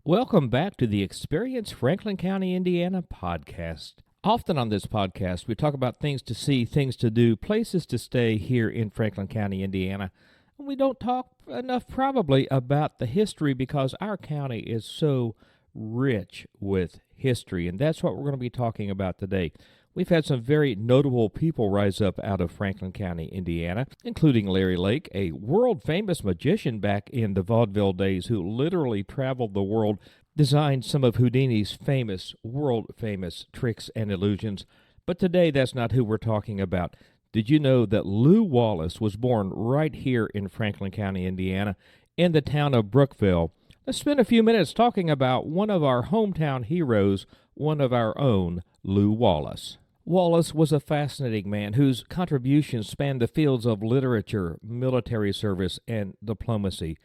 Welcome back to the Experience Franklin County, Indiana podcast. Often on this podcast, we talk about things to see, things to do, places to stay here in Franklin County, Indiana. And we don't talk enough probably about the history because our county is so rich with history, and that's what we're going to be talking about today. We've had some very notable people rise up out of Franklin County, Indiana, including Larry Lake, a world-famous magician back in the vaudeville days who literally traveled the world, designed some of Houdini's world-famous tricks and illusions. But today, that's not who we're talking about. Did you know that Lew Wallace was born right here in Franklin County, Indiana, in the town of Brookville? Let's spend a few minutes talking about one of our hometown heroes, one of our own, Lew Wallace. Wallace was a fascinating man whose contributions spanned the fields of literature, military service, and diplomacy.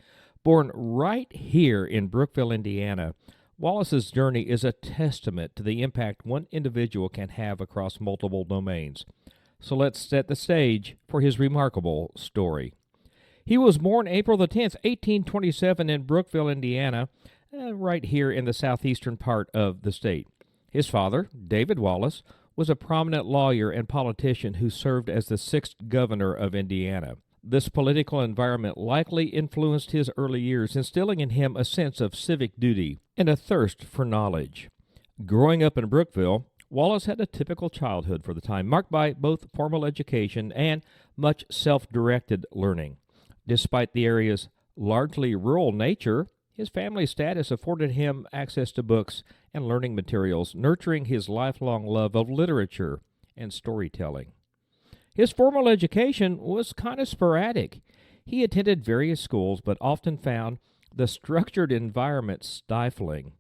Born right here in Brookville, Indiana, Wallace's journey is a testament to the impact one individual can have across multiple domains. So let's set the stage for his remarkable story. He was born April the 10th, 1827 in Brookville, Indiana, right here in the southeastern part of the state. His father, David Wallace, was a prominent lawyer and politician who served as the 6th governor of Indiana. This political environment likely influenced his early years, instilling in him a sense of civic duty and a thirst for knowledge. Growing up in Brookville, Wallace had a typical childhood for the time, marked by both formal education and much self-directed learning. Despite the area's largely rural nature, his family status afforded him access to books and learning materials, nurturing his lifelong love of literature and storytelling. His formal education was kind of sporadic. He attended various schools, but often found the structured environment stifling.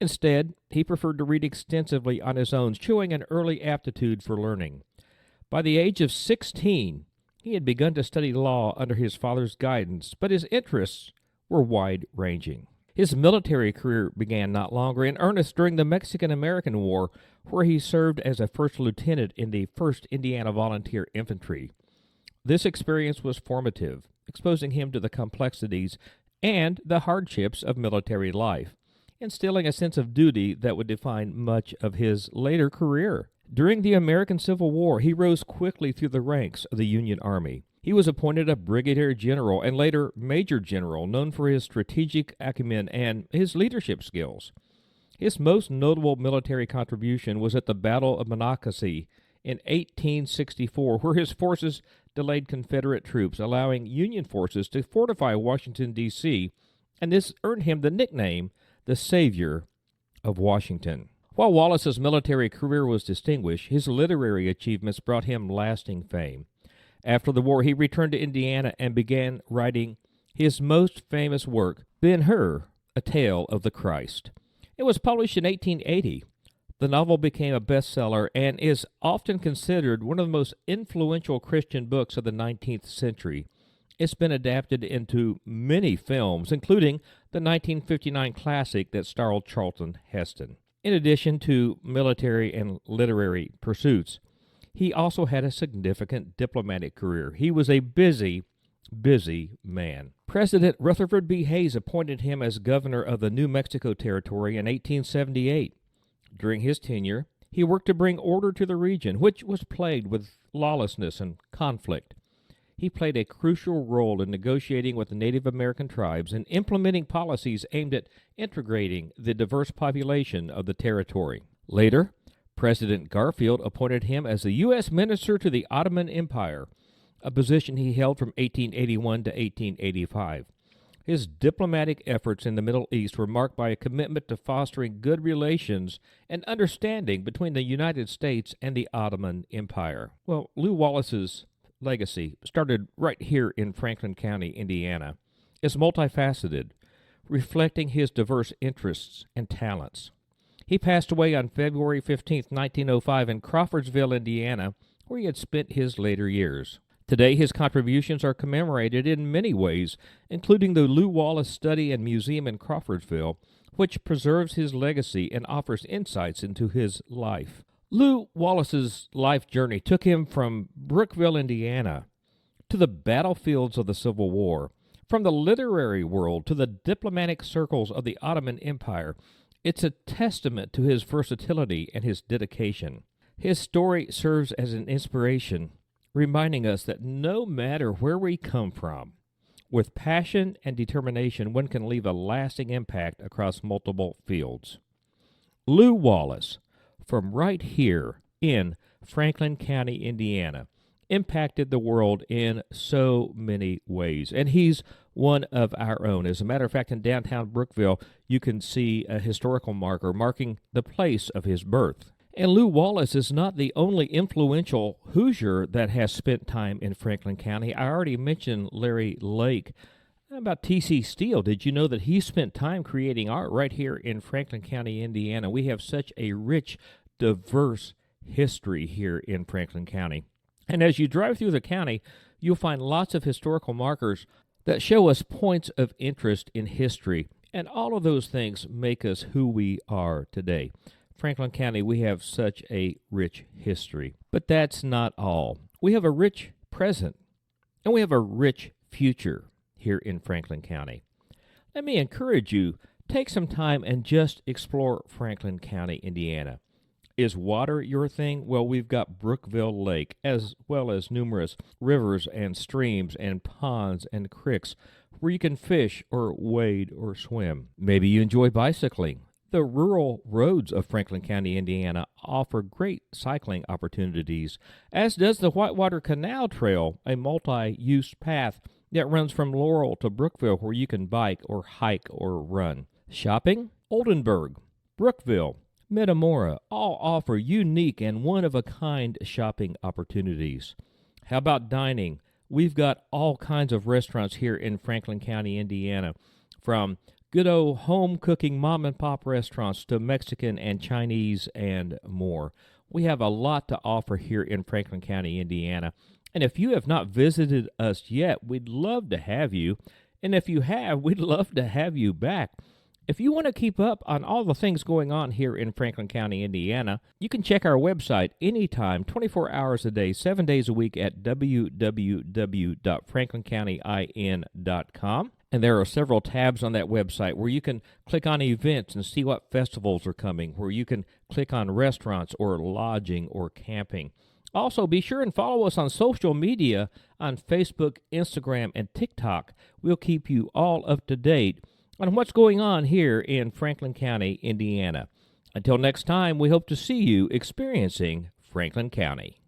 Instead, he preferred to read extensively on his own, showing an early aptitude for learning. By the age of 16, he had begun to study law under his father's guidance, but his interests were wide-ranging. His military career began not longer in earnest during the Mexican-American War, where he served as a first lieutenant in the 1st Indiana Volunteer Infantry. This experience was formative, exposing him to the complexities and the hardships of military life, instilling a sense of duty that would define much of his later career. During the American Civil War, he rose quickly through the ranks of the Union Army. He was appointed a brigadier general and later major general, known for his strategic acumen and his leadership skills. His most notable military contribution was at the Battle of Monocacy in 1864, where his forces delayed Confederate troops, allowing Union forces to fortify Washington, D.C., and this earned him the nickname, the Savior of Washington. While Wallace's military career was distinguished, his literary achievements brought him lasting fame. After the war, he returned to Indiana and began writing his most famous work, Ben-Hur, A Tale of the Christ. It was published in 1880. The novel became a bestseller and is often considered one of the most influential Christian books of the 19th century. It's been adapted into many films, including the 1959 classic that starred Charlton Heston. In addition to military and literary pursuits, he also had a significant diplomatic career. He was a busy man. President Rutherford B. Hayes appointed him as governor of the New Mexico Territory in 1878. During his tenure, he worked to bring order to the region, which was plagued with lawlessness and conflict. He played a crucial role in negotiating with the Native American tribes and implementing policies aimed at integrating the diverse population of the territory. Later, President Garfield appointed him as the U.S. Minister to the Ottoman Empire, a position he held from 1881 to 1885. His diplomatic efforts in the Middle East were marked by a commitment to fostering good relations and understanding between the United States and the Ottoman Empire. Well, Lew Wallace's legacy started right here in Franklin County, Indiana. It's multifaceted, reflecting his diverse interests and talents. He passed away on February 15, 1905 in Crawfordsville, Indiana, where he had spent his later years. Today, his contributions are commemorated in many ways, including the Lew Wallace Study and Museum in Crawfordsville, which preserves his legacy and offers insights into his life. Lew Wallace's life journey took him from Brookville, Indiana, to the battlefields of the Civil War, From the literary world to the diplomatic circles of the Ottoman Empire, it's a testament to his versatility and his dedication. His story serves as an inspiration, reminding us that no matter where we come from, with passion and determination, one can leave a lasting impact across multiple fields. Lew Wallace, from right here in Franklin County, Indiana, impacted the world in so many ways, and he's one of our own. As a matter of fact, in downtown Brookville, you can see a historical marker marking the place of his birth. And Lew Wallace is not the only influential Hoosier that has spent time in Franklin County. I already mentioned Larry Lake. How about T.C. Steele? Did you know that he spent time creating art right here in Franklin County, Indiana? We have such a rich, diverse history here in Franklin County. And as you drive through the county, you'll find lots of historical markers that show us points of interest in history. And all of those things make us who we are today. Franklin County, we have such a rich history. But that's not all. We have a rich present, and we have a rich future here in Franklin County. Let me encourage you, take some time and just explore Franklin County, Indiana. Is water your thing? Well, we've got Brookville Lake, as well as numerous rivers and streams and ponds and creeks where you can fish or wade or swim. Maybe you enjoy bicycling. The rural roads of Franklin County, Indiana offer great cycling opportunities, as does the Whitewater Canal Trail, a multi-use path that runs from Laurel to Brookville where you can bike or hike or run. Shopping? Oldenburg, Brookville, Metamora all offer unique and one-of-a-kind shopping opportunities. How about dining? We've got all kinds of restaurants here in Franklin County, Indiana, from good old home-cooking mom-and-pop restaurants to Mexican and Chinese and more. We have a lot to offer here in Franklin County, Indiana. And if you have not visited us yet, we'd love to have you. And if you have, we'd love to have you back. If you want to keep up on all the things going on here in Franklin County, Indiana, you can check our website anytime, 24 hours a day, 7 days a week at www.franklincountyin.com. And there are several tabs on that website where you can click on events and see what festivals are coming, where you can click on restaurants or lodging or camping. Also, be sure and follow us on social media on Facebook, Instagram, and TikTok. We'll keep you all up to date on what's going on here in Franklin County, Indiana. Until next time, we hope to see you experiencing Franklin County.